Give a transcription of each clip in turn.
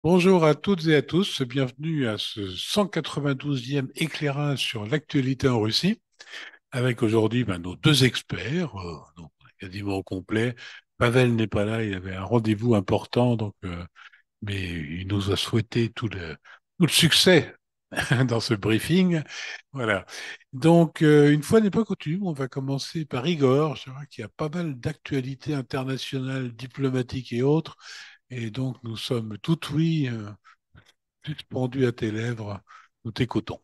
Bonjour à toutes et à tous, bienvenue à ce 192e éclairage sur l'actualité en Russie, avec aujourd'hui nos deux experts, donc quasiment au complet. Pavel n'est pas là, il avait un rendez-vous important, mais il nous a souhaité tout le succès dans ce briefing. Voilà. Une fois n'est pas coutume, on va commencer par Igor, je vois qu'il y a pas mal d'actualités internationales, diplomatiques et autres, et donc nous sommes tout oui. Suspendu à tes lèvres, nous t'écoutons.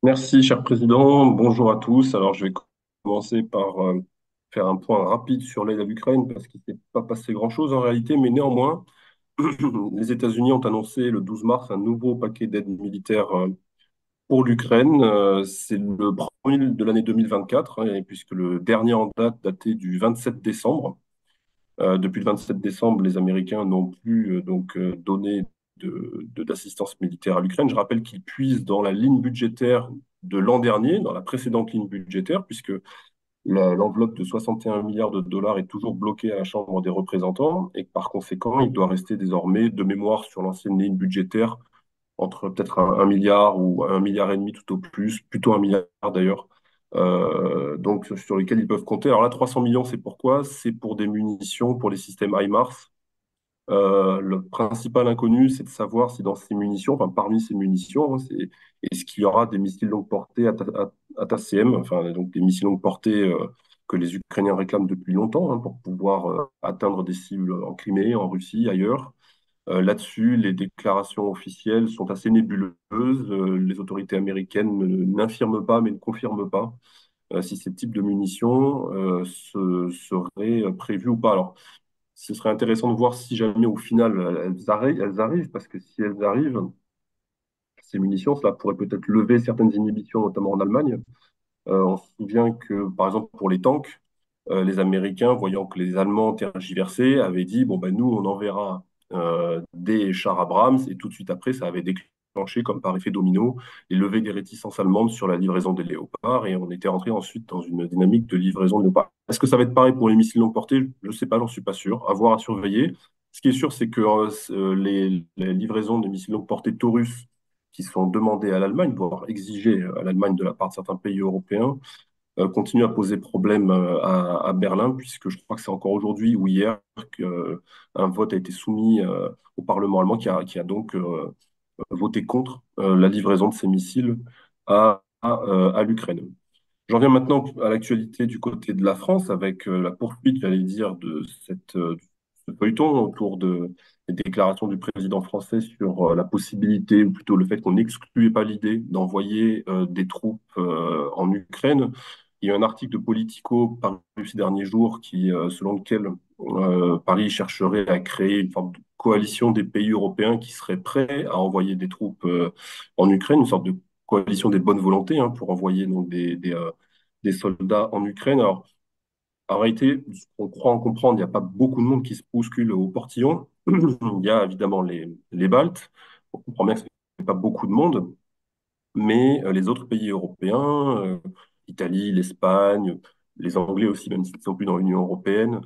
Merci, cher président. Bonjour à tous. Alors, je vais commencer par faire un point rapide sur l'aide à l'Ukraine parce qu'il ne s'est pas passé grand-chose en réalité, mais néanmoins, les États-Unis ont annoncé le 12 mars un nouveau paquet d'aide militaire pour l'Ukraine. C'est le premier de l'année 2024, hein, puisque le dernier en date datait du 27 décembre. Depuis le 27 décembre, les Américains n'ont plus donné d'assistance militaire à l'Ukraine. Je rappelle qu'ils puisent dans la ligne budgétaire de l'an dernier, dans la précédente ligne budgétaire, puisque l'enveloppe de 61 milliards de dollars est toujours bloquée à la Chambre des représentants et que par conséquent, il doit rester désormais de mémoire sur l'ancienne ligne budgétaire entre peut-être un milliard ou un milliard et demi tout au plus, plutôt un milliard d'ailleurs, donc sur lesquels ils peuvent compter. Alors là, 300 millions, c'est pourquoi? C'est pour des munitions, pour les systèmes HIMARS. Le principal inconnu, c'est de savoir si dans ces munitions, enfin parmi ces munitions, hein, est-ce qu'il y aura des missiles longue portée ATACM, enfin donc des missiles longue portée que les Ukrainiens réclament depuis longtemps, hein, pour pouvoir atteindre des cibles en Crimée, en Russie, ailleurs. Là-dessus, les déclarations officielles sont assez nébuleuses. Les autorités américaines n'infirment pas, mais ne confirment pas si ces types de munitions seraient prévus ou pas. Alors, ce serait intéressant de voir si jamais au final elles arrivent, parce que si elles arrivent, ces munitions, cela pourrait peut-être lever certaines inhibitions, notamment en Allemagne. On se souvient que, par exemple, pour les tanks, les Américains, voyant que les Allemands tergiversaient, avaient dit, bon, ben, nous, on enverra des chars Abrams, et tout de suite après, ça avait déclenché, comme par effet domino, les levées des réticences allemandes sur la livraison des Léopards, et on était rentré ensuite dans une dynamique de livraison de Léopards. Est-ce que ça va être pareil pour les missiles longue portée? Je ne sais pas, j'en suis pas sûr. À voir, à surveiller. Ce qui est sûr, c'est que les livraisons de missiles longue portée Taurus qui sont demandées à l'Allemagne, voire exigées à l'Allemagne de la part de certains pays européens, continue à poser problème à Berlin, puisque je crois que c'est encore aujourd'hui ou hier qu'un vote a été soumis au Parlement allemand qui a donc voté contre la livraison de ces missiles à l'Ukraine. J'en viens maintenant à l'actualité du côté de la France, avec la poursuite, j'allais dire, de ce feuilleton autour des déclarations du président français sur la possibilité, ou plutôt le fait qu'on n'excluait pas l'idée d'envoyer des troupes en Ukraine. Il y a un article de Politico paru ces derniers jours selon lequel Paris chercherait à créer une forme de coalition des pays européens qui seraient prêts à envoyer des troupes en Ukraine, une sorte de coalition des bonnes volontés, hein, pour envoyer donc des soldats en Ukraine. Alors, en réalité, ce qu'on croit en comprendre, il n'y a pas beaucoup de monde qui se bouscule au portillon. Il y a évidemment les Baltes. On comprend bien que ce n'est pas beaucoup de monde, mais les autres pays européens, l'Italie, l'Espagne, les Anglais aussi, même s'ils ne sont plus dans l'Union européenne,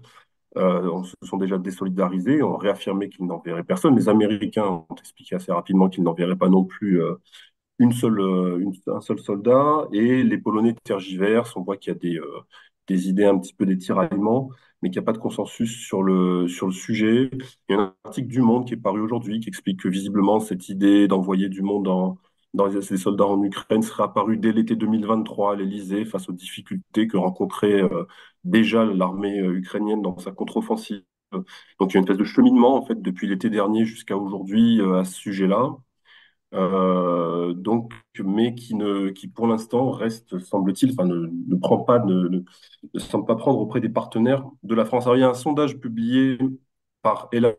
on se sont déjà désolidarisés, ont réaffirmé qu'ils n'enverraient personne. Les Américains ont expliqué assez rapidement qu'ils n'enverraient pas non plus un seul soldat, et les Polonais tergiversent. On voit qu'il y a des idées un petit peu des tiraillements, mais qu'il n'y a pas de consensus sur le sujet. Il y a un article du Monde qui est paru aujourd'hui qui explique que visiblement cette idée d'envoyer du monde dans les soldats en Ukraine serait apparue dès l'été 2023 à l'Élysée face aux difficultés que rencontrait déjà l'armée ukrainienne dans sa contre-offensive. Donc il y a une espèce de cheminement en fait depuis l'été dernier jusqu'à aujourd'hui à ce sujet-là. Mais qui pour l'instant reste, semble-t-il, enfin, ne prend pas, ne semble pas prendre auprès des partenaires de la France. Alors, il y a un sondage publié par Elab,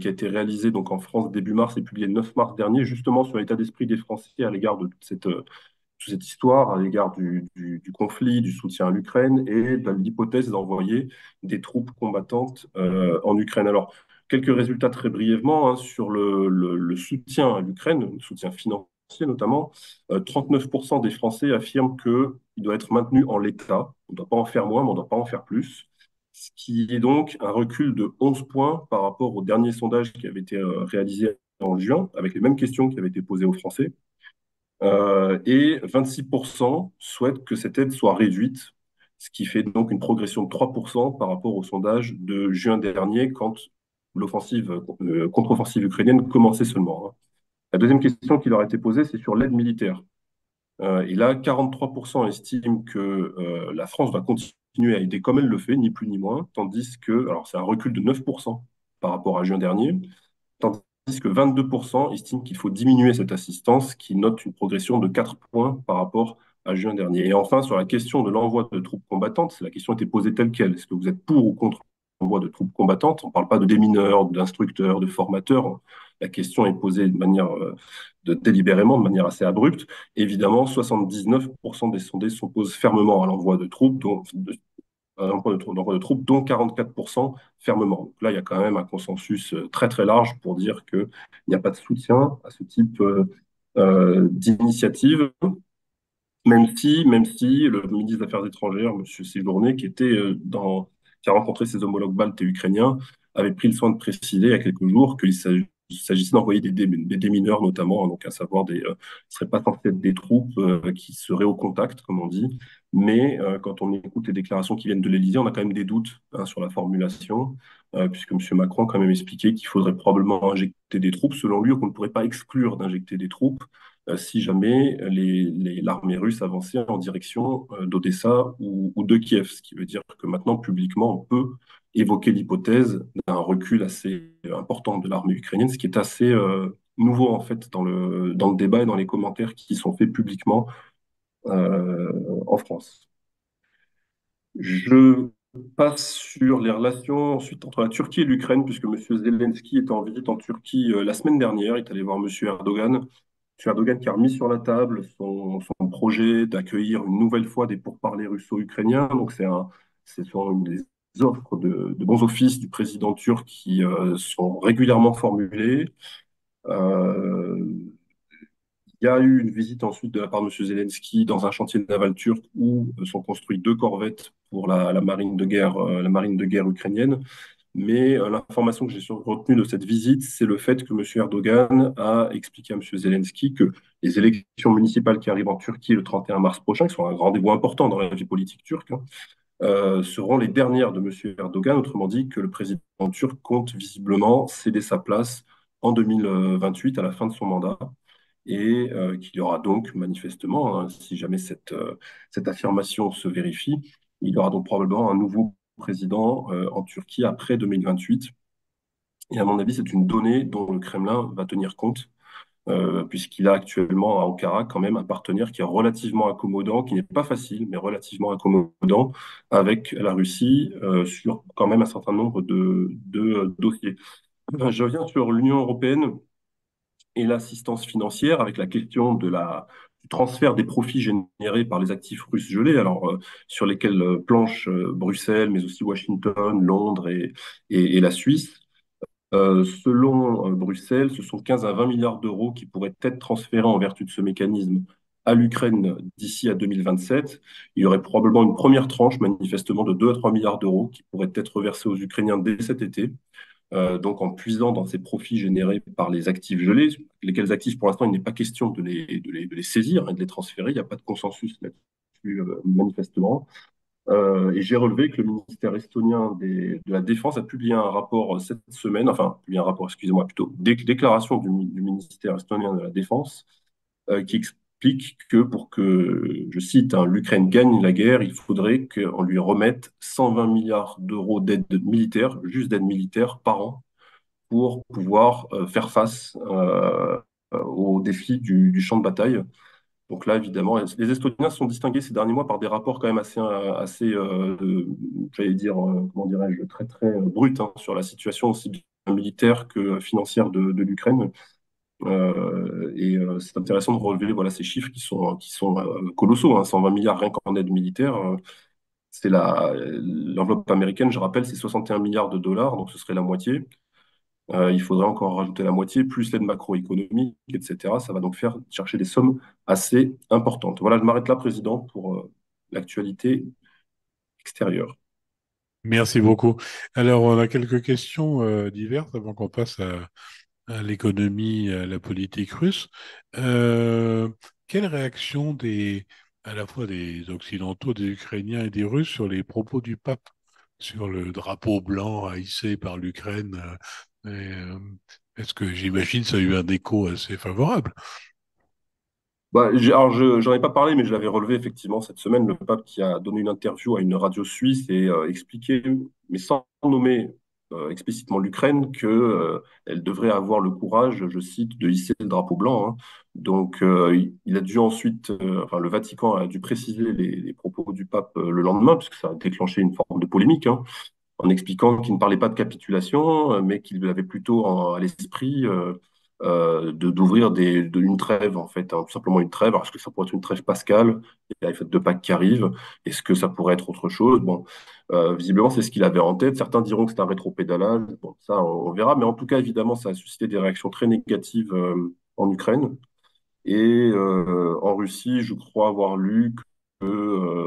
qui a été réalisé donc en France début mars et publié le 9 mars dernier, justement sur l'état d'esprit des Français à l'égard de toute cette histoire, à l'égard du conflit, du soutien à l'Ukraine et de l'hypothèse d'envoyer des troupes combattantes en Ukraine. Alors, quelques résultats très brièvement, hein, sur le soutien à l'Ukraine, le soutien financier notamment. 39% des Français affirment qu'il doit être maintenu en l'état. On ne doit pas en faire moins, mais on ne doit pas en faire plus. ce qui est donc un recul de 11 points par rapport au dernier sondage qui avait été réalisé en juin, avec les mêmes questions qui avaient été posées aux Français. Et 26% souhaitent que cette aide soit réduite, ce qui fait donc une progression de 3% par rapport au sondage de juin dernier, quand l'offensive, contre-offensive ukrainienne commençait seulement, hein. La deuxième question qui leur a été posée, c'est sur l'aide militaire. Et là, 43% estiment que la France va continuer à aider comme elle le fait, ni plus ni moins, tandis que, alors c'est un recul de 9% par rapport à juin dernier, tandis que 22% estiment qu'il faut diminuer cette assistance, qui note une progression de 4 points par rapport à juin dernier. Et enfin, sur la question de l'envoi de troupes combattantes, la question était posée telle quelle. Est-ce que vous êtes pour ou contre l'envoi de troupes combattantes? On ne parle pas de démineurs, d'instructeurs, de formateurs. La question est posée de manière délibérément, de manière assez abrupte. Évidemment, 79% des sondés s'opposent fermement à l'envoi de troupes, d'envoi de troupes, dont 44% fermement. Donc là, il y a quand même un consensus très très large pour dire qu'il n'y a pas de soutien à ce type d'initiative, même si le ministre des Affaires étrangères, M. Séjourné, qui a rencontré ses homologues baltes et ukrainiens, avait pris le soin de préciser il y a quelques jours qu'il s'agissait d'envoyer des démineurs notamment, hein, donc à savoir ce ne serait pas censé être des troupes qui seraient au contact, comme on dit, mais quand on écoute les déclarations qui viennent de l'Élysée, on a quand même des doutes, hein, sur la formulation, puisque M. Macron a quand même expliqué qu'il faudrait probablement injecter des troupes, selon lui, ou qu'on ne pourrait pas exclure d'injecter des troupes si jamais l'armée russe avançait en direction d'Odessa ou de Kiev, ce qui veut dire que maintenant, publiquement, on peut évoquer l'hypothèse d'un recul assez important de l'armée ukrainienne, ce qui est assez nouveau en fait dans le débat et dans les commentaires qui sont faits publiquement en France. Je passe sur les relations ensuite entre la Turquie et l'Ukraine, puisque M. Zelensky était en visite en Turquie la semaine dernière, il est allé voir M. Erdogan. M. Erdogan qui a remis sur la table son projet d'accueillir une nouvelle fois des pourparlers russo-ukrainiens. Donc ce sont des offres de bons offices du président turc qui sont régulièrement formulées. Euh, il y a eu une visite ensuite de la part de M. Zelensky dans un chantier naval turc où sont construites deux corvettes pour la marine de guerre ukrainienne. Mais l'information que j'ai retenue de cette visite, c'est le fait que M. Erdogan a expliqué à M. Zelensky que les élections municipales qui arrivent en Turquie le 31 mars prochain, qui sont un rendez-vous important dans la vie politique turque, hein, seront les dernières de M. Erdogan. Autrement dit, que le président turc compte visiblement céder sa place en 2028 à la fin de son mandat et qu'il y aura donc manifestement, hein, si jamais cette affirmation se vérifie, il y aura donc probablement un nouveau président en Turquie après 2028. Et à mon avis, c'est une donnée dont le Kremlin va tenir compte, puisqu'il a actuellement à Ankara quand même un partenaire qui est relativement accommodant, qui n'est pas facile, mais relativement accommodant avec la Russie sur quand même un certain nombre de dossiers. Je reviens sur l'Union européenne et l'assistance financière avec la question du transfert des profits générés par les actifs russes gelés, alors sur lesquels planchent Bruxelles, mais aussi Washington, Londres et la Suisse. Selon Bruxelles, ce sont 15 à 20 milliards d'euros qui pourraient être transférés en vertu de ce mécanisme à l'Ukraine d'ici à 2027. Il y aurait probablement une première tranche, manifestement, de 2 à 3 milliards d'euros qui pourraient être versés aux Ukrainiens dès cet été. Donc en puisant dans ces profits générés par les actifs gelés, lesquels actifs pour l'instant il n'est pas question de les saisir et de les transférer, il n'y a pas de consensus là-dessus manifestement. Et j'ai relevé que le ministère estonien de la Défense a publié un rapport cette semaine, enfin publié un rapport, excusez-moi, plutôt déclaration du ministère estonien de la Défense qui explique que pour que, je cite, hein, l'Ukraine gagne la guerre, il faudrait qu'on lui remette 120 milliards d'euros d'aide militaire, juste d'aide militaire par an, pour pouvoir faire face aux défis du champ de bataille. Donc là, évidemment, les Estoniens se sont distingués ces derniers mois par des rapports quand même j'allais dire, comment dirais-je, très très bruts, hein, sur la situation aussi bien militaire que financière de l'Ukraine. C'est intéressant de relever voilà, ces chiffres qui sont colossaux, hein, 120 milliards rien qu'en aide militaire. L'enveloppe américaine, je rappelle, c'est 61 milliards de dollars, donc ce serait la moitié. Il faudrait encore rajouter la moitié, plus l'aide macroéconomique, etc. Ça va donc faire chercher des sommes assez importantes. Voilà, je m'arrête là, Président, pour l'actualité extérieure. Merci beaucoup. Alors, on a quelques questions diverses avant qu'on passe à l'économie, à la politique russe. Euh, Quelle réaction à la fois des Occidentaux, des Ukrainiens et des Russes sur les propos du pape, sur le drapeau blanc hissé par l'Ukraine? Est-ce que j'imagine ça a eu un écho assez favorable? Bah, alors, j'en ai pas parlé, mais je l'avais relevé effectivement cette semaine, le pape qui a donné une interview à une radio suisse et expliqué, mais sans nommer explicitement l'Ukraine, que elle devrait avoir le courage, je cite, de hisser le drapeau blanc, hein. Donc, il a dû ensuite, enfin, le Vatican a dû préciser les propos du pape le lendemain, puisque ça a déclenché une forme de polémique, hein, en expliquant qu'il ne parlait pas de capitulation, mais qu'il avait plutôt à l'esprit d'ouvrir une trêve, en fait, hein, tout simplement une trêve. Alors, est-ce que ça pourrait être une trêve pascale? Il y a les fêtes de Pâques qui arrivent. Est-ce que ça pourrait être autre chose? Bon, visiblement, c'est ce qu'il avait en tête. Certains diront que c'est un rétropédalage. Bon, ça, on verra. Mais en tout cas, évidemment, ça a suscité des réactions très négatives en Ukraine. Et en Russie, je crois avoir lu que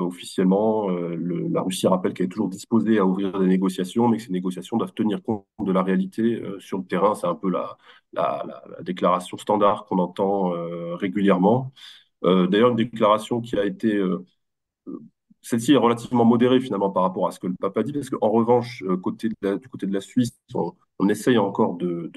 officiellement, la Russie rappelle qu'elle est toujours disposée à ouvrir des négociations, mais que ces négociations doivent tenir compte de la réalité sur le terrain. C'est un peu la déclaration standard qu'on entend régulièrement. D'ailleurs, une déclaration qui a été celle-ci est relativement modérée finalement par rapport à ce que le pape a dit, parce qu'en revanche, du côté de la Suisse, on essaye encore de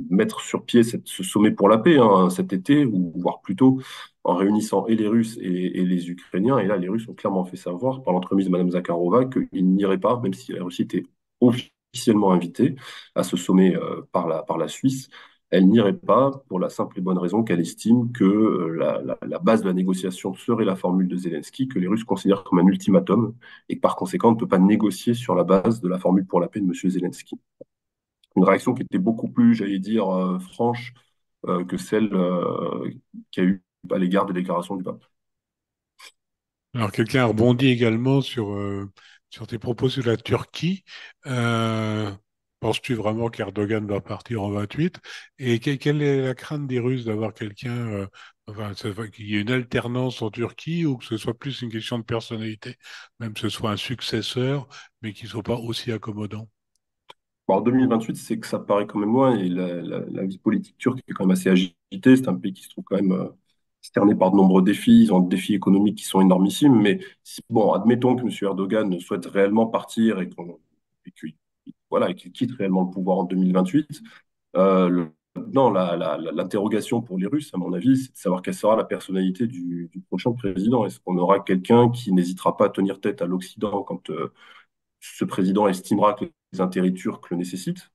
mettre sur pied ce sommet pour la paix, hein, cet été, ou voire plus tôt, en réunissant et les Russes et les Ukrainiens. Et là, les Russes ont clairement fait savoir, par l'entremise de Mme Zakharova, qu'ils n'iraient pas, même si la Russie était officiellement invitée à ce sommet par la Suisse. Elle n'irait pas pour la simple et bonne raison qu'elle estime que la base de la négociation serait la formule de Zelensky, que les Russes considèrent comme un ultimatum, et que par conséquent, on ne peut pas négocier sur la base de la formule pour la paix de M. Zelensky. Une réaction qui était beaucoup plus, j'allais dire, franche que celle qu'il y a eu à l'égard des déclarations du pape. Alors, quelqu'un a rebondi également sur tes propos sur la Turquie. Euh, Penses-tu vraiment qu'Erdogan va partir en 28? Et quelle est la crainte des Russes d'avoir quelqu'un, enfin, qu'il y ait une alternance en Turquie ou que ce soit plus une question de personnalité, même que ce soit un successeur, mais qu'il ne soit pas aussi accommodant? Bon, en 2028, c'est que ça paraît quand même loin, et la vie politique turque est quand même assez agitée. C'est un pays qui se trouve quand même cerné par de nombreux défis. Ils ont des défis économiques qui sont énormissimes, mais bon, admettons que M. Erdogan souhaite réellement partir et qu'il voilà, et qu'il quitte réellement le pouvoir en 2028. Non, l'interrogation pour les Russes, à mon avis, c'est de savoir quelle sera la personnalité du prochain président. Est-ce qu'on aura quelqu'un qui n'hésitera pas à tenir tête à l'Occident quand ce président estimera que les intérêts turcs le nécessitent?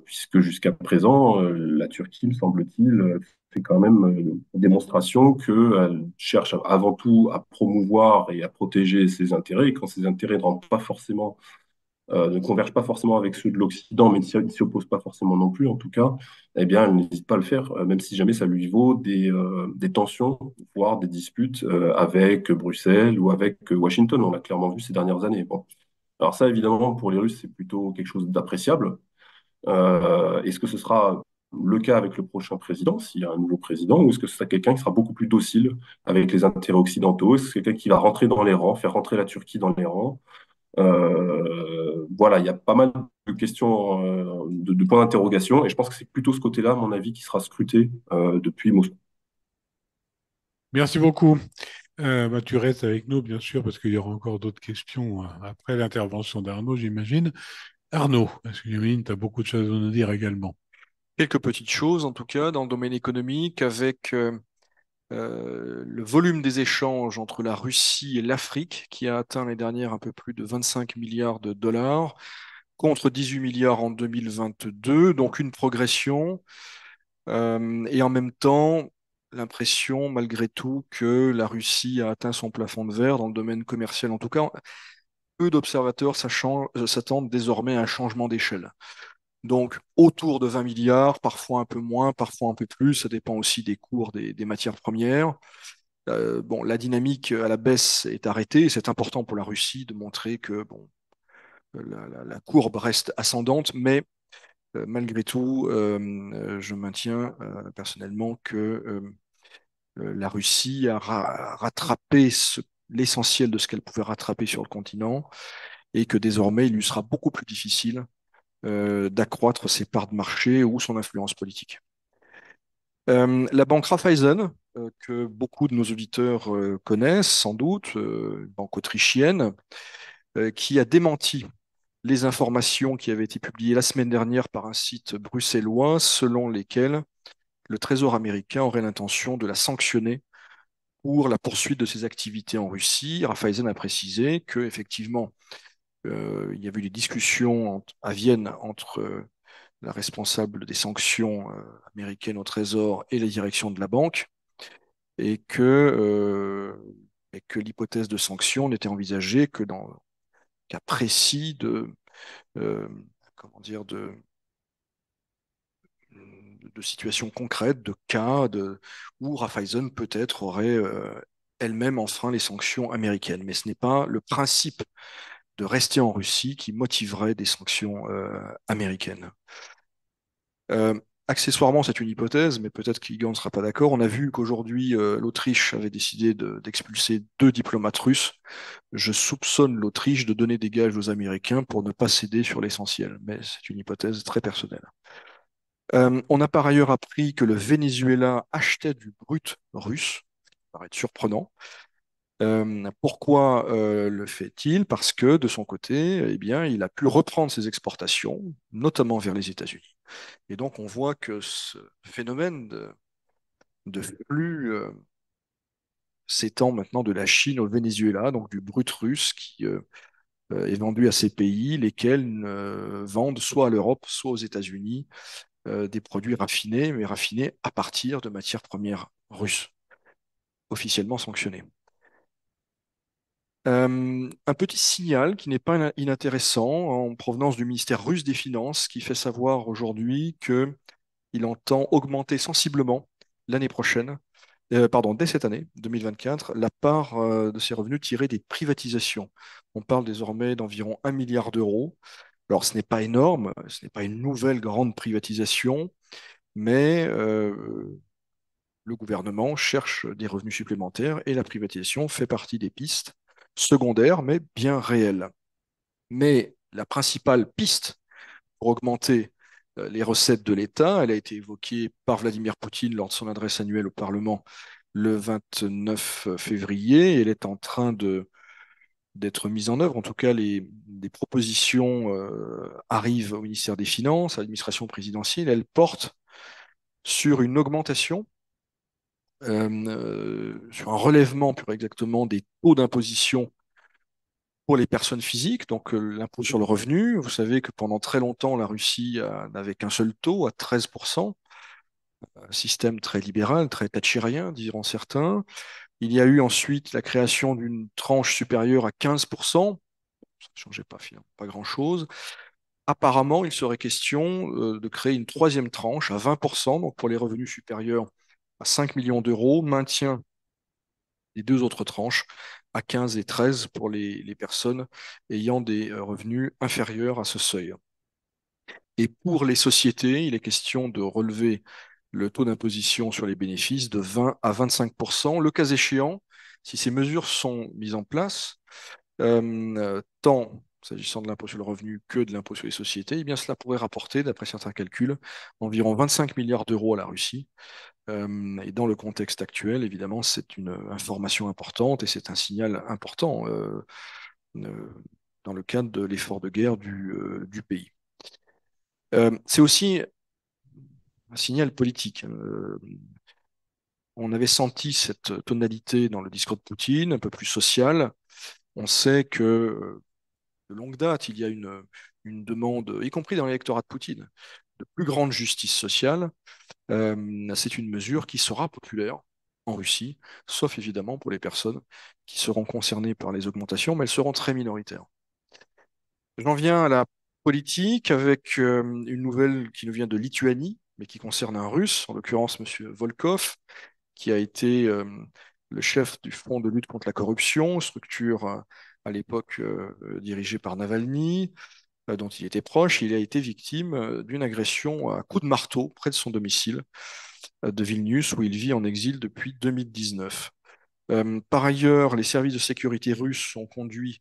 Puisque jusqu'à présent, la Turquie, me semble-t-il, fait quand même une démonstration qu'elle cherche avant tout à promouvoir et à protéger ses intérêts, et quand ses intérêts ne convergent pas forcément avec ceux de l'Occident, mais ne s'y opposent pas forcément non plus, en tout cas, eh bien, elle n'hésite pas à le faire, même si jamais ça lui vaut des tensions, voire des disputes avec Bruxelles ou avec Washington. On l'a clairement vu ces dernières années. Bon. Alors ça, évidemment, pour les Russes, c'est plutôt quelque chose d'appréciable. Est-ce que ce sera le cas avec le prochain président, s'il y a un nouveau président, ou est-ce que ce sera quelqu'un qui sera beaucoup plus docile avec les intérêts occidentaux? Est-ce que c'est quelqu'un qui va rentrer dans les rangs, faire rentrer la Turquie dans les rangs? Voilà, il y a pas mal de questions, de points d'interrogation, et je pense que c'est plutôt ce côté-là, à mon avis, qui sera scruté depuis Moscou. Merci beaucoup. Bah, tu restes avec nous, bien sûr, parce qu'il y aura encore d'autres questions après l'intervention d'Arnaud, j'imagine. Arnaud, est-ce que j'imagine tu as beaucoup de choses à nous dire également? Quelques petites choses, en tout cas, dans le domaine économique, avec le volume des échanges entre la Russie et l'Afrique, qui a atteint l'année dernière un peu plus de 25 milliards de dollars, contre 18 milliards en 2022, donc une progression. Et en même temps, l'impression, malgré tout, que la Russie a atteint son plafond de verre dans le domaine commercial. En tout cas, peu d'observateurs s'attendent désormais à un changement d'échelle. Donc, autour de 20 milliards, parfois un peu moins, parfois un peu plus, ça dépend aussi des cours des matières premières. Bon, la dynamique à la baisse est arrêtée, et c'est important pour la Russie de montrer que bon, la courbe reste ascendante, mais malgré tout, je maintiens personnellement que la Russie a rattrapé l'essentiel de ce qu'elle pouvait rattraper sur le continent, et que désormais, il lui sera beaucoup plus difficile d'accroître ses parts de marché ou son influence politique. La banque Raiffeisen, que beaucoup de nos auditeurs connaissent sans doute, banque autrichienne, qui a démenti les informations qui avaient été publiées la semaine dernière par un site bruxellois, selon lesquelles le Trésor américain aurait l'intention de la sanctionner pour la poursuite de ses activités en Russie. Raiffeisen a précisé que effectivement, il y avait eu des discussions à Vienne entre la responsable des sanctions américaines au Trésor et la direction de la banque, et que l'hypothèse de sanction n'était envisagée que dans le cas précis euh, comment dire, de situations concrètes, de cas où Raiffeisen peut-être aurait elle-même enfreint les sanctions américaines. Mais ce n'est pas le principe de rester en Russie qui motiverait des sanctions américaines. Accessoirement, c'est une hypothèse, mais peut-être qu'Igan ne sera pas d'accord. On a vu qu'aujourd'hui, l'Autriche avait décidé d'expulser 2 diplomates russes. Je soupçonne l'Autriche de donner des gages aux Américains pour ne pas céder sur l'essentiel, mais c'est une hypothèse très personnelle. On a par ailleurs appris que le Venezuela achetait du brut russe, ce qui paraît surprenant. Pourquoi le fait-il? Parce que de son côté, eh bien, il a pu reprendre ses exportations, notamment vers les États-Unis. Et donc, on voit que ce phénomène de flux s'étend maintenant de la Chine au Venezuela, donc du brut russe qui est vendu à ces pays, lesquels vendent soit à l'Europe, soit aux États-Unis des produits raffinés, mais raffinés à partir de matières premières russes, officiellement sanctionnées. Un petit signal qui n'est pas inintéressant en provenance du ministère russe des Finances qui fait savoir aujourd'hui qu'il entend augmenter sensiblement l'année prochaine, pardon, dès cette année 2024, la part de ses revenus tirés des privatisations. On parle désormais d'environ 1 milliard d'euros. Alors ce n'est pas énorme, ce n'est pas une nouvelle grande privatisation, mais le gouvernement cherche des revenus supplémentaires et la privatisation fait partie des pistes secondaires, mais bien réelles. Mais la principale piste pour augmenter les recettes de l'État, elle a été évoquée par Vladimir Poutine lors de son adresse annuelle au Parlement le 29 février. Et elle est en train d'être mise en œuvre. En tout cas, les propositions arrivent au ministère des Finances, à l'administration présidentielle. Elles portent sur une augmentation sur un relèvement plus exactement des taux d'imposition pour les personnes physiques, donc l'impôt sur le revenu. Vous savez que pendant très longtemps, la Russie n'avait qu'un seul taux, à 13%, un système très libéral, très thatchérien, diront certains. Il y a eu ensuite la création d'une tranche supérieure à 15%, ça ne changeait pas finalement, pas grand-chose. Apparemment, il serait question de créer une troisième tranche à 20%, donc pour les revenus supérieurs à 5 millions d'euros, maintien les 2 autres tranches à 15 et 13 pour les personnes ayant des revenus inférieurs à ce seuil. Et pour les sociétés, il est question de relever le taux d'imposition sur les bénéfices de 20 à 25%, le cas échéant, si ces mesures sont mises en place, tant s'agissant de l'impôt sur le revenu que de l'impôt sur les sociétés, eh bien cela pourrait rapporter, d'après certains calculs, environ 25 milliards d'euros à la Russie. Et dans le contexte actuel, évidemment, c'est une information importante et c'est un signal important euh, dans le cadre de l'effort de guerre du pays. C'est aussi un signal politique. On avait senti cette tonalité dans le discours de Poutine, un peu plus social. On sait que de longue date, il y a une demande, y compris dans l'électorat de Poutine, de plus grande justice sociale. C'est une mesure qui sera populaire en Russie, sauf évidemment pour les personnes qui seront concernées par les augmentations, mais elles seront très minoritaires. J'en viens à la politique avec une nouvelle qui nous vient de Lituanie, mais qui concerne un Russe, en l'occurrence M. Volkov, qui a été le chef du Front de lutte contre la corruption, structure à l'époque dirigée par Navalny, dont il était proche. Il a été victime d'une agression à coups de marteau près de son domicile de Vilnius, où il vit en exil depuis 2019. Par ailleurs, les services de sécurité russes ont conduit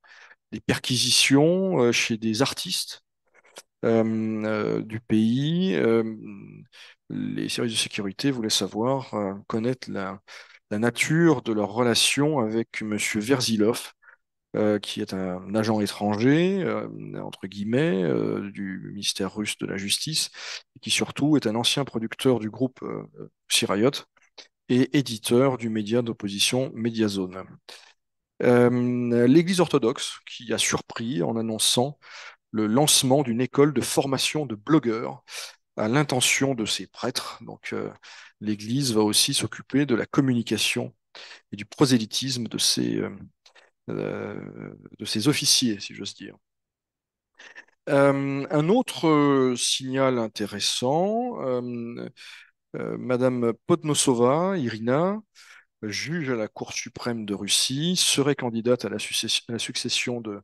des perquisitions chez des artistes du pays. Les services de sécurité voulaient savoir, connaître la nature de leur relation avec Monsieur Verzilov, qui est un agent étranger, entre guillemets, du ministère russe de la Justice, et qui surtout est un ancien producteur du groupe Sirayot et éditeur du média d'opposition Mediazone. L'Église orthodoxe qui a surpris en annonçant le lancement d'une école de formation de blogueurs à l'intention de ses prêtres. Donc, l'Église va aussi s'occuper de la communication et du prosélytisme de ses officiers, si j'ose dire. Un autre signal intéressant, Madame Podnosova, Irina, juge à la Cour suprême de Russie, serait candidate à la succession de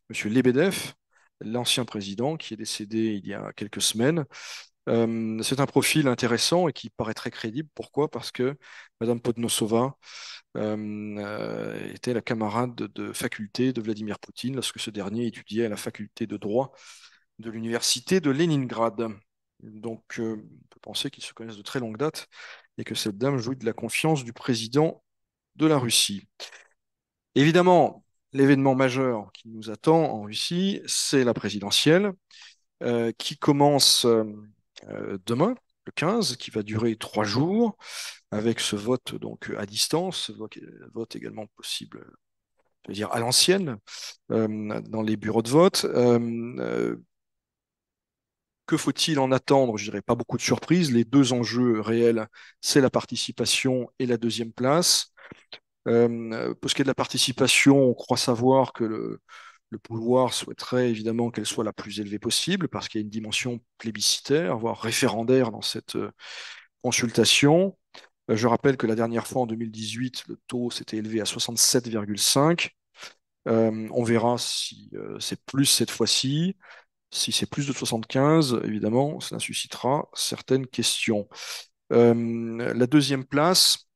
M. Lebedev, l'ancien président qui est décédé il y a quelques semaines. C'est un profil intéressant et qui paraît très crédible. Pourquoi? Parce que Madame Podnosova était la camarade de faculté de Vladimir Poutine lorsque ce dernier étudiait à la faculté de droit de l'université de Leningrad. Donc, on peut penser qu'ils se connaissent de très longue date et que cette dame jouit de la confiance du président de la Russie. Évidemment, l'événement majeur qui nous attend en Russie, c'est la présidentielle qui commence demain, le 15, qui va durer 3 jours, avec ce vote donc à distance, vote également possible, je veux dire à l'ancienne, dans les bureaux de vote. Que faut-il en attendre? Je dirais pas beaucoup de surprises. Les deux enjeux réels, c'est la participation et la deuxième place. Pour ce qui est de la participation, on croit savoir que le pouvoir souhaiterait évidemment qu'elle soit la plus élevée possible, parce qu'il y a une dimension plébiscitaire, voire référendaire dans cette consultation. Je rappelle que la dernière fois, en 2018, le taux s'était élevé à 67,5. On verra si c'est plus cette fois-ci. Si c'est plus de 75, évidemment, cela suscitera certaines questions. La deuxième place,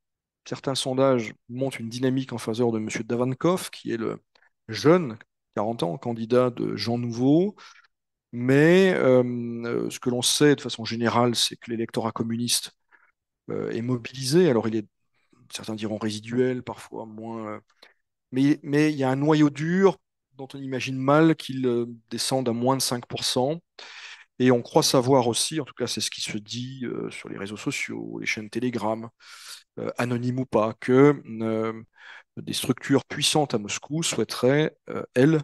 certains sondages montrent une dynamique en faveur de M. Davankov, qui est le jeune, 40 ans, candidat de Jean Nouveau. Mais ce que l'on sait de façon générale, c'est que l'électorat communiste est mobilisé. Alors, il est, certains diront résiduel, parfois moins. Mais il y a un noyau dur dont on imagine mal qu'il descende à moins de 5%. Et on croit savoir aussi, en tout cas c'est ce qui se dit sur les réseaux sociaux, les chaînes Telegram, anonymes ou pas, que des structures puissantes à Moscou souhaiteraient, elles,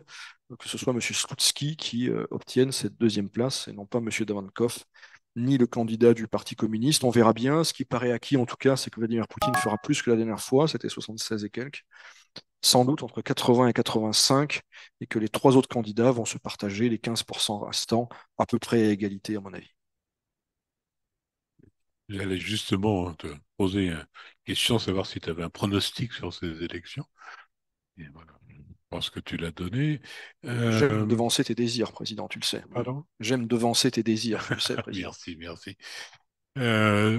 que ce soit M. Slutsky qui obtienne cette deuxième place et non pas M. Davankov, ni le candidat du Parti communiste. On verra bien. Ce qui paraît acquis, en tout cas, c'est que Vladimir Poutine fera plus que la dernière fois, c'était 76 et quelques, sans doute entre 80 et 85, et que les trois autres candidats vont se partager les 15% restants, à peu près à égalité, à mon avis. J'allais justement te poser une question, savoir si tu avais un pronostic sur ces élections. Et voilà, je pense que tu l'as donné. J'aime Euh, devancer tes désirs, président, tu le sais. Pardon? J'aime devancer tes désirs, tu le sais, président. Merci, merci.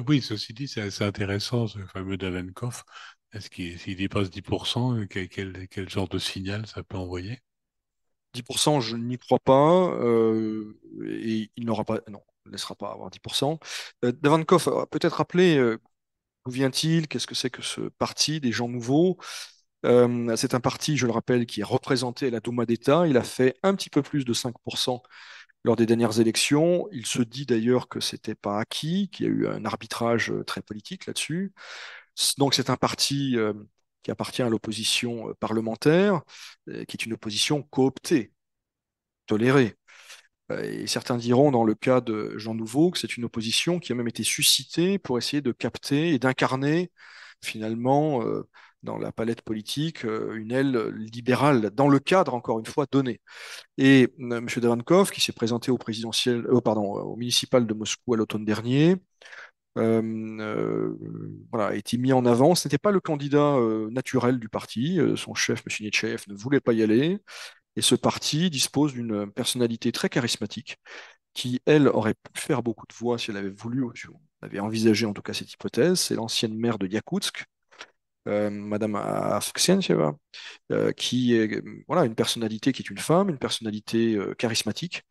Oui, ceci dit, c'est assez intéressant, ce fameux Dalenkov. S'il dépasse 10%, quel genre de signal ça peut envoyer? 10%, je n'y crois pas, et il n'aura pas, non, ne laissera pas avoir 10%. Davankov, peut-être rappeler d'où vient-il, qu'est-ce que c'est que ce parti des gens nouveaux? C'est un parti, je le rappelle, qui est représenté à la Douma d'État. Il a fait un petit peu plus de 5% lors des dernières élections. Il se dit d'ailleurs que c'était pas acquis, qu'il y a eu un arbitrage très politique là-dessus. Donc c'est un parti qui appartient à l'opposition parlementaire, qui est une opposition cooptée, tolérée. Et certains diront, dans le cas de Jean Nouveau, que c'est une opposition qui a même été suscitée pour essayer de capter et d'incarner, finalement, dans la palette politique, une aile libérale, dans le cadre, encore une fois, donné. Et M. Davankov, qui s'est présenté au présidentiel, au municipal de Moscou à l'automne dernier, voilà, a été mis en avant. Ce n'était pas le candidat naturel du parti. Son chef, M. Netchaïev, ne voulait pas y aller. Et ce parti dispose d'une personnalité très charismatique qui, elle, aurait pu faire beaucoup de voix si elle avait voulu, ou si on avait envisagé en tout cas cette hypothèse. C'est l'ancienne maire de Yakoutsk, Madame Afxientcheva, qui est voilà, une personnalité qui est une femme, une personnalité charismatique,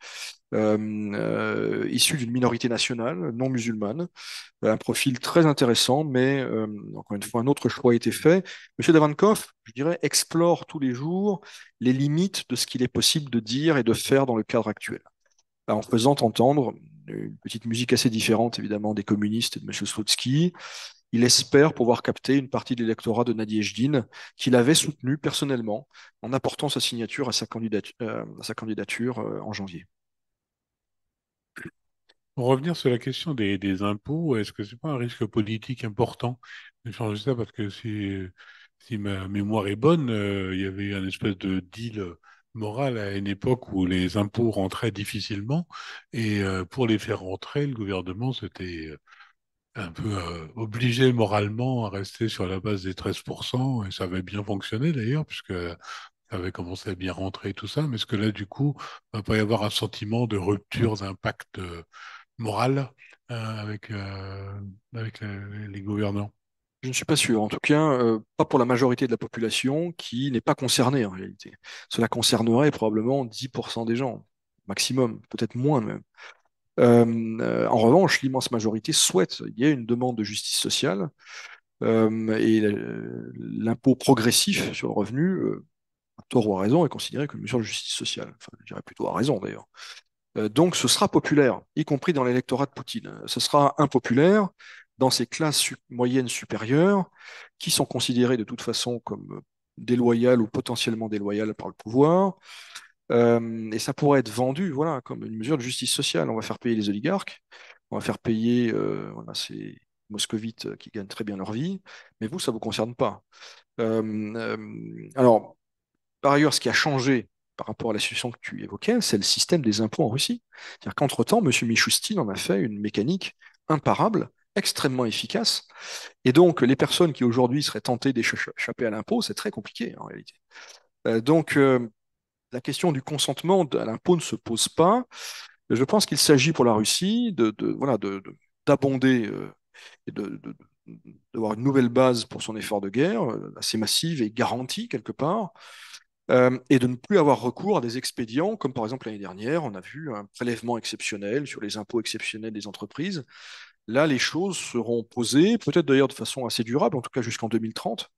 issue d'une minorité nationale non musulmane, un profil très intéressant, mais encore une fois, un autre choix a été fait. Monsieur Davankov, je dirais, explore tous les jours les limites de ce qu'il est possible de dire et de faire dans le cadre actuel, en faisant entendre une petite musique assez différente, évidemment, des communistes et de Monsieur Slutsky. Il espère pouvoir capter une partie de l'électorat de Nadiejdine qu'il avait soutenu personnellement en apportant sa signature à sa candidature en janvier. Pour revenir sur la question des impôts, est-ce que c'est pas un risque politique important de changer ça? Parce que si ma mémoire est bonne, il y avait un espèce de deal moral à une époque où les impôts rentraient difficilement et pour les faire rentrer, le gouvernement s'était un peu obligé moralement à rester sur la base des 13%, et ça avait bien fonctionné d'ailleurs, puisque ça avait commencé à bien rentrer et tout ça, mais est-ce que là, du coup, il va pas y avoir un sentiment de rupture d'impact moral avec les gouvernants? Je ne suis pas sûr. En tout cas, pas pour la majorité de la population qui n'est pas concernée en réalité. Cela concernerait probablement 10% des gens, maximum, peut-être moins même. En revanche, l'immense majorité souhaite. Il y a une demande de justice sociale et l'impôt progressif sur le revenu, à tort ou à raison, est considéré comme une mesure de justice sociale. Enfin, je dirais plutôt à raison d'ailleurs. Donc ce sera populaire, y compris dans l'électorat de Poutine. Ce sera impopulaire dans ces classes moyennes supérieures qui sont considérées de toute façon comme déloyales ou potentiellement déloyales par le pouvoir. Et ça pourrait être vendu, voilà, comme une mesure de justice sociale. On va faire payer les oligarques, on va faire payer voilà, ces moscovites qui gagnent très bien leur vie, mais vous, ça ne vous concerne pas. Alors, par ailleurs, ce qui a changé par rapport à la situation que tu évoquais, c'est le système des impôts en Russie. C'est-à-dire qu'entre-temps, M. Michoustine en a fait une mécanique imparable, extrêmement efficace. Et donc, les personnes qui aujourd'hui seraient tentées d'échapper à l'impôt, c'est très compliqué en réalité. Donc, la question du consentement à l'impôt ne se pose pas. Je pense qu'il s'agit pour la Russie voilà, d'abonder et d'avoir une nouvelle base pour son effort de guerre, assez massive et garantie quelque part, et de ne plus avoir recours à des expédients, comme par exemple l'année dernière, on a vu un prélèvement exceptionnel sur les impôts exceptionnels des entreprises. Là, les choses seront posées, peut-être d'ailleurs de façon assez durable, en tout cas jusqu'en 2030,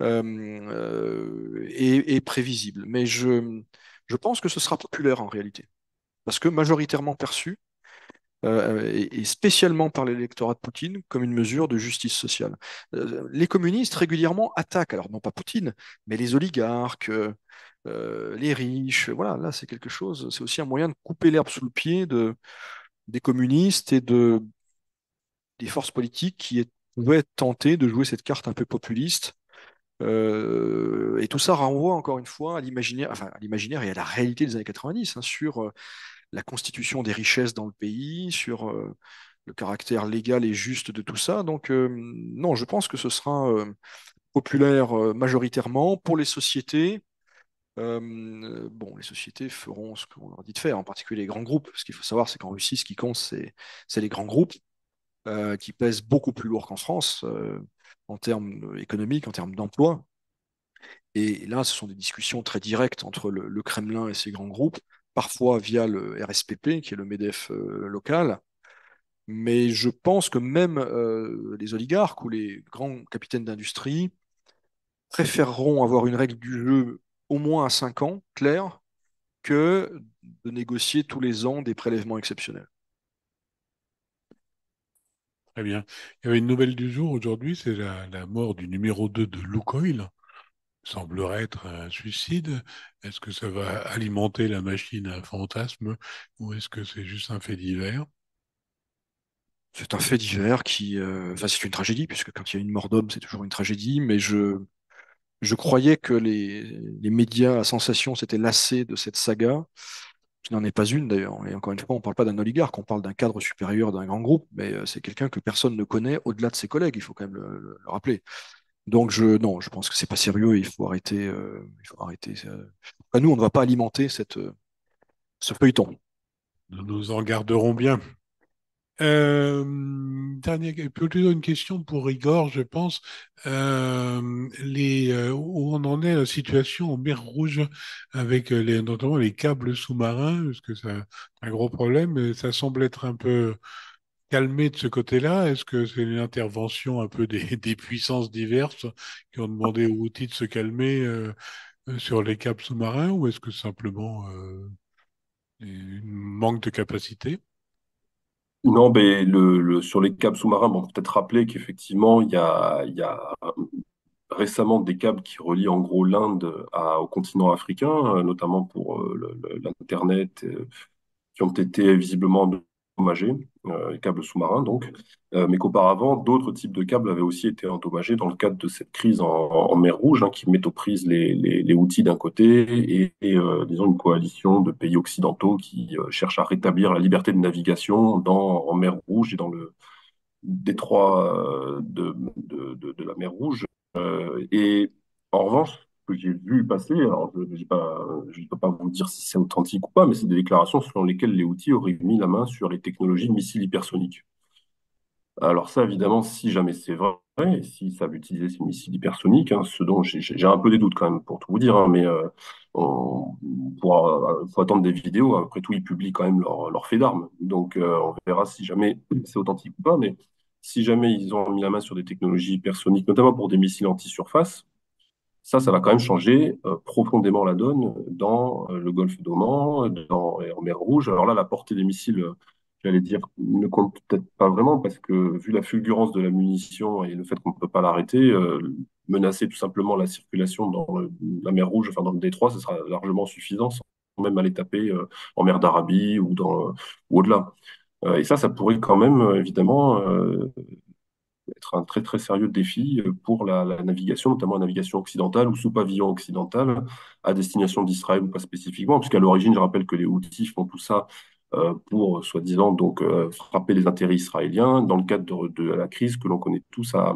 et prévisible. Mais je pense que ce sera populaire en réalité, parce que majoritairement perçu, et spécialement par l'électorat de Poutine, comme une mesure de justice sociale. Les communistes régulièrement attaquent, alors non pas Poutine, mais les oligarques, les riches. Voilà, là c'est quelque chose, c'est aussi un moyen de couper l'herbe sous le pied des communistes et des forces politiques pouvaient tenter de jouer cette carte un peu populiste. Et tout ça renvoie encore une fois à l'imaginaire, enfin à l'imaginaire et à la réalité des années 90, hein, sur la constitution des richesses dans le pays, sur le caractère légal et juste de tout ça. Donc, non, je pense que ce sera populaire majoritairement pour les sociétés. Bon, les sociétés feront ce qu'on leur dit de faire, en particulier les grands groupes. Ce qu'il faut savoir, c'est qu'en Russie, ce qui compte, c'est les grands groupes qui pèsent beaucoup plus lourd qu'en France en termes économiques, en termes d'emploi. Et là, ce sont des discussions très directes entre le Kremlin et ces grands groupes, parfois via le RSPP, qui est le MEDEF local. Mais je pense que même les oligarques ou les grands capitaines d'industrie préféreront avoir une règle du jeu au moins à 5 ans, claire, que de négocier tous les ans des prélèvements exceptionnels. Très bien. Il y avait une nouvelle du jour aujourd'hui, c'est la mort du numéro 2 de Lukoil. Semblerait être un suicide. Est-ce que ça va alimenter la machine à fantasmes ou est-ce que c'est juste un fait divers? C'est un fait divers enfin, c'est une tragédie, puisque quand il y a une mort d'homme, c'est toujours une tragédie, mais je croyais que les médias à sensation s'étaient lassés de cette saga. Ce n'en est pas une d'ailleurs. Et encore une fois, on ne parle pas d'un oligarque, on parle d'un cadre supérieur d'un grand groupe, mais c'est quelqu'un que personne ne connaît au-delà de ses collègues, il faut quand même le rappeler. Donc non, je pense que c'est pas sérieux, il faut arrêter. Il faut arrêter. Enfin, nous, on ne va pas alimenter ce feuilleton. Nous nous en garderons bien. plutôt une question pour Igor, je pense. Où on en est la situation en mer Rouge avec notamment les câbles sous-marins, parce que c'est un gros problème. Et ça semble être un peu calmé de ce côté-là. Est-ce que c'est une intervention un peu des puissances diverses qui ont demandé aux Houthis de se calmer sur les câbles sous-marins, ou est-ce que simplement un manque de capacité? Non, mais sur les câbles sous-marins, bon, peut-être rappeler qu'effectivement, il y a récemment des câbles qui relient en gros l'Inde au continent africain, notamment pour l'Internet, qui ont été visiblement endommagés, les câbles sous-marins donc. Mais qu'auparavant, d'autres types de câbles avaient aussi été endommagés dans le cadre de cette crise en mer Rouge, hein, qui met aux prises les Houthis d'un côté disons, une coalition de pays occidentaux qui cherchent à rétablir la liberté de navigation en mer Rouge et dans le détroit de la mer Rouge. Et en revanche, ce que j'ai vu passer, alors je ne peux pas vous dire si c'est authentique ou pas, mais c'est des déclarations selon lesquelles les Houthis auraient mis la main sur les technologies de missiles hypersoniques. Alors ça, évidemment, si jamais c'est vrai, et s'ils savent utiliser ces missiles hypersoniques, hein, ce dont j'ai un peu des doutes quand même, pour tout vous dire, hein, mais faut attendre des vidéos. Après tout, ils publient quand même leur fait d'armes. Donc on verra si jamais c'est authentique ou pas, mais si jamais ils ont mis la main sur des technologies hypersoniques, notamment pour des missiles anti-surface, ça va quand même changer profondément la donne dans le golfe d'Oman, et en mer Rouge. Alors là, la portée des missiles, j'allais dire, ne compte peut-être pas vraiment parce que vu la fulgurance de la munition et le fait qu'on ne peut pas l'arrêter, menacer tout simplement la circulation dans la mer Rouge, enfin dans le détroit, ce sera largement suffisant sans même aller taper en mer d'Arabie ou au-delà. Et ça pourrait quand même, évidemment, être un très très sérieux défi pour la navigation, notamment la navigation occidentale ou sous pavillon occidental à destination d'Israël ou pas spécifiquement, puisqu'à l'origine, je rappelle que les Houthis font tout ça pour, soi-disant, donc frapper les intérêts israéliens dans le cadre de la crise que l'on connaît tous à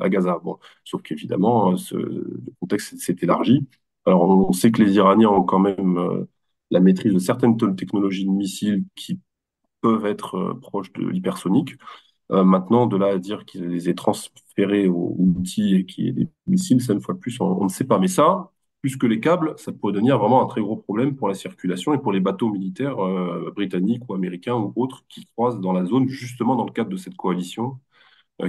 Gaza. Bon, sauf qu'évidemment, le contexte s'est élargi. Alors, on sait que les Iraniens ont quand même la maîtrise de certaines technologies de missiles qui peuvent être proches de l'hypersonique. Maintenant, de là à dire qu'ils les aient transférés aux outils et qu'il y ait des missiles, ça, une fois de plus, on ne sait pas. Mais ça, plus que les câbles, ça pourrait devenir vraiment un très gros problème pour la circulation et pour les bateaux militaires britanniques ou américains ou autres qui croisent dans la zone, justement dans le cadre de cette coalition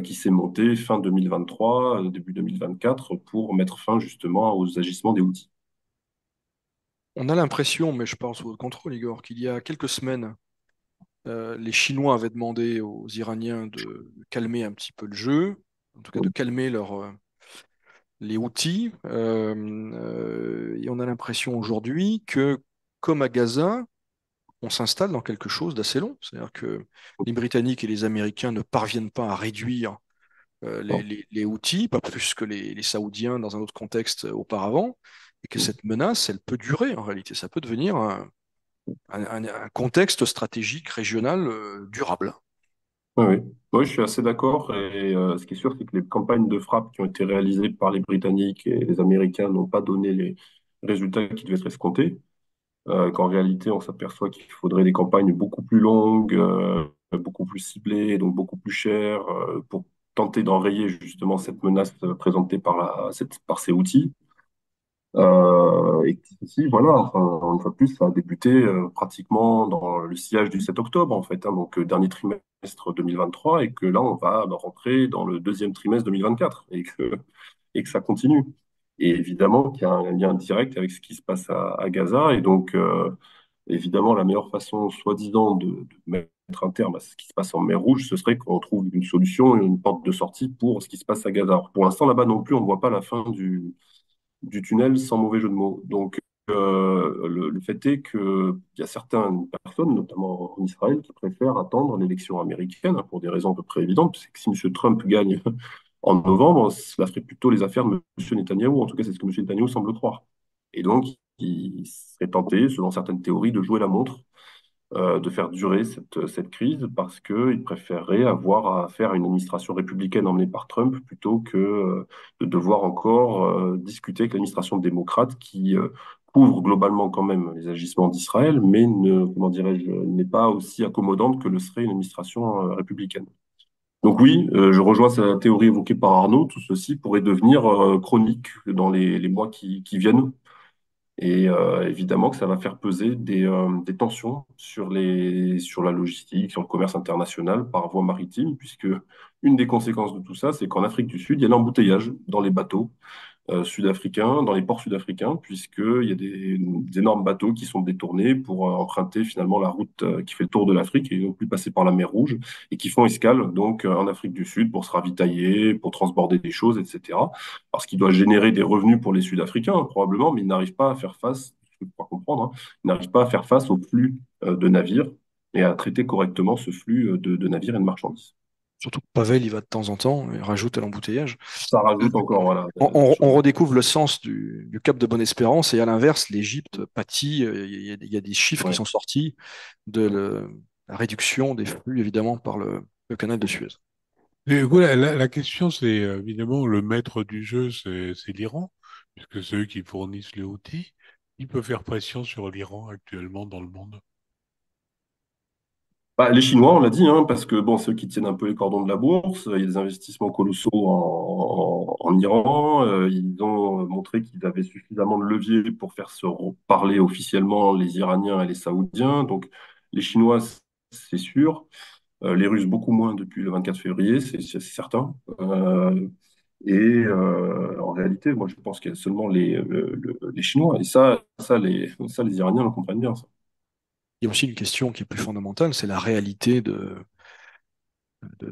qui s'est montée fin 2023, début 2024, pour mettre fin justement aux agissements des outils. On a l'impression, mais je pense au contrôle, Igor, qu'il y a quelques semaines, les Chinois avaient demandé aux Iraniens de calmer un petit peu le jeu, en tout cas de calmer les outils. Et on a l'impression aujourd'hui que, comme à Gaza, on s'installe dans quelque chose d'assez long. C'est-à-dire que les Britanniques et les Américains ne parviennent pas à réduire les Houthis, pas plus que les Saoudiens dans un autre contexte auparavant, et que cette menace, elle peut durer en réalité. Ça peut devenir un contexte stratégique régional durable. Oui, oui. Oui, je suis assez d'accord. Et ce qui est sûr, c'est que les campagnes de frappe qui ont été réalisées par les Britanniques et les Américains n'ont pas donné les résultats qui devaient être escomptés. Qu'en réalité, on s'aperçoit qu'il faudrait des campagnes beaucoup plus longues, beaucoup plus ciblées, donc beaucoup plus chères, pour tenter d'enrayer justement cette menace présentée par ces outils. Et ici, voilà, enfin, une fois de plus, ça a débuté pratiquement dans le sillage du 7 octobre, en fait, hein, donc dernier trimestre 2023, et que là, on va rentrer dans le deuxième trimestre 2024, et que ça continue. Et évidemment qu'il y a un lien direct avec ce qui se passe à Gaza, et donc, évidemment, la meilleure façon, soi-disant, de mettre un terme à ce qui se passe en mer Rouge, ce serait qu'on trouve une solution, une porte de sortie pour ce qui se passe à Gaza. Alors, pour l'instant, là-bas non plus, on ne voit pas la fin du tunnel, sans mauvais jeu de mots. Donc, le fait est qu'il y a certaines personnes, notamment en Israël, qui préfèrent attendre l'élection américaine, hein, pour des raisons à peu près évidentes. C'est que si M. Trump gagne en novembre, cela ferait plutôt les affaires de M. Netanyahou. En tout cas, c'est ce que M. Netanyahou semble croire. Et donc, il serait tenté, selon certaines théories, de jouer la montre, de faire durer cette crise parce qu'il préférerait avoir affaire à une administration républicaine emmenée par Trump plutôt que de devoir encore discuter avec l'administration démocrate qui couvre globalement quand même les agissements d'Israël, mais comment dirais-je, n'est pas aussi accommodante que le serait une administration républicaine. Donc oui, je rejoins sa théorie évoquée par Arnaud. Tout ceci pourrait devenir chronique dans les mois qui viennent. Et évidemment que ça va faire peser des tensions sur la logistique, sur le commerce international par voie maritime, puisque une des conséquences de tout ça, c'est qu'en Afrique du Sud, il y a l'embouteillage dans les bateaux sud-africains, dans les ports sud-africains, puisqu'il y a des énormes bateaux qui sont détournés pour emprunter finalement la route qui fait le tour de l'Afrique et non plus passer par la mer Rouge, et qui font escale donc en Afrique du Sud pour se ravitailler, pour transborder des choses, etc. Parce qu'il doit générer des revenus pour les Sud-Africains, probablement, mais ils n'arrivent pas à faire face, je peux pas comprendre, hein, ils n'arrivent pas à faire face au flux de navires et à traiter correctement ce flux de navires et de marchandises. Surtout que Pavel, il va de temps en temps et rajoute à l'embouteillage. Ça rajoute encore, voilà, des On choses. redécouvre le sens du Cap de Bonne-Espérance et à l'inverse, l'Égypte pâtit. Il y a des chiffres qui Ouais. sont sortis de la réduction des flux, évidemment, par le canal de Suez. Et, voilà, la question, c'est évidemment le maître du jeu, c'est l'Iran, puisque c'est eux qui fournissent les outils. Il peut faire pression sur l'Iran actuellement dans le monde. Bah, les Chinois, on l'a dit, hein, parce que bon, ceux qui tiennent un peu les cordons de la bourse, il y a des investissements colossaux en Iran. Ils ont montré qu'ils avaient suffisamment de levier pour faire se parler officiellement les Iraniens et les Saoudiens. Donc, les Chinois, c'est sûr. Les Russes, beaucoup moins depuis le 24 février, c'est certain. En réalité, moi, je pense qu'il y a seulement les Chinois. Et ça, les Iraniens le comprennent bien, ça. Il y a aussi une question qui est plus fondamentale, c'est la réalité de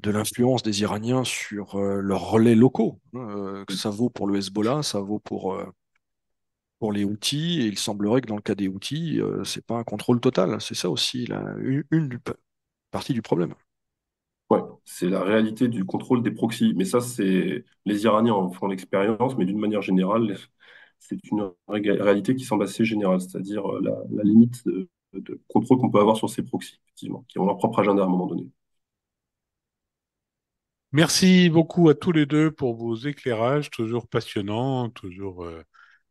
l'influence des Iraniens sur leurs relais locaux. Que ça vaut pour le Hezbollah, ça vaut pour les Houthis, et il semblerait que dans le cas des Houthis, c'est pas un contrôle total. C'est ça aussi partie du problème. Ouais, c'est la réalité du contrôle des proxys. Mais ça, c'est les Iraniens en font l'expérience, mais d'une manière générale, c'est une réalité qui semble assez générale, c'est-à-dire la limite de contrôle qu'on peut avoir sur ces proxys, effectivement, qui ont leur propre agenda à un moment donné. Merci beaucoup à tous les deux pour vos éclairages, toujours passionnants, toujours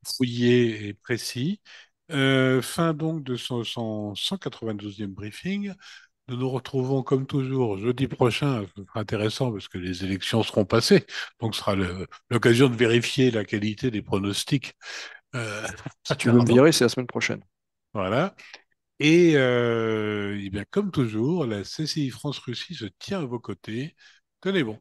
fouillés et précis. Fin donc de son 192e briefing. Nous nous retrouvons comme toujours jeudi prochain. Ce sera intéressant parce que les élections seront passées. Donc ce sera l'occasion de vérifier la qualité des pronostics euh, Si tu veux me d'Arnaud. virer, c'est la semaine prochaine. Voilà. Et bien, comme toujours, la CCI France-Russie se tient à vos côtés. Tenez bon.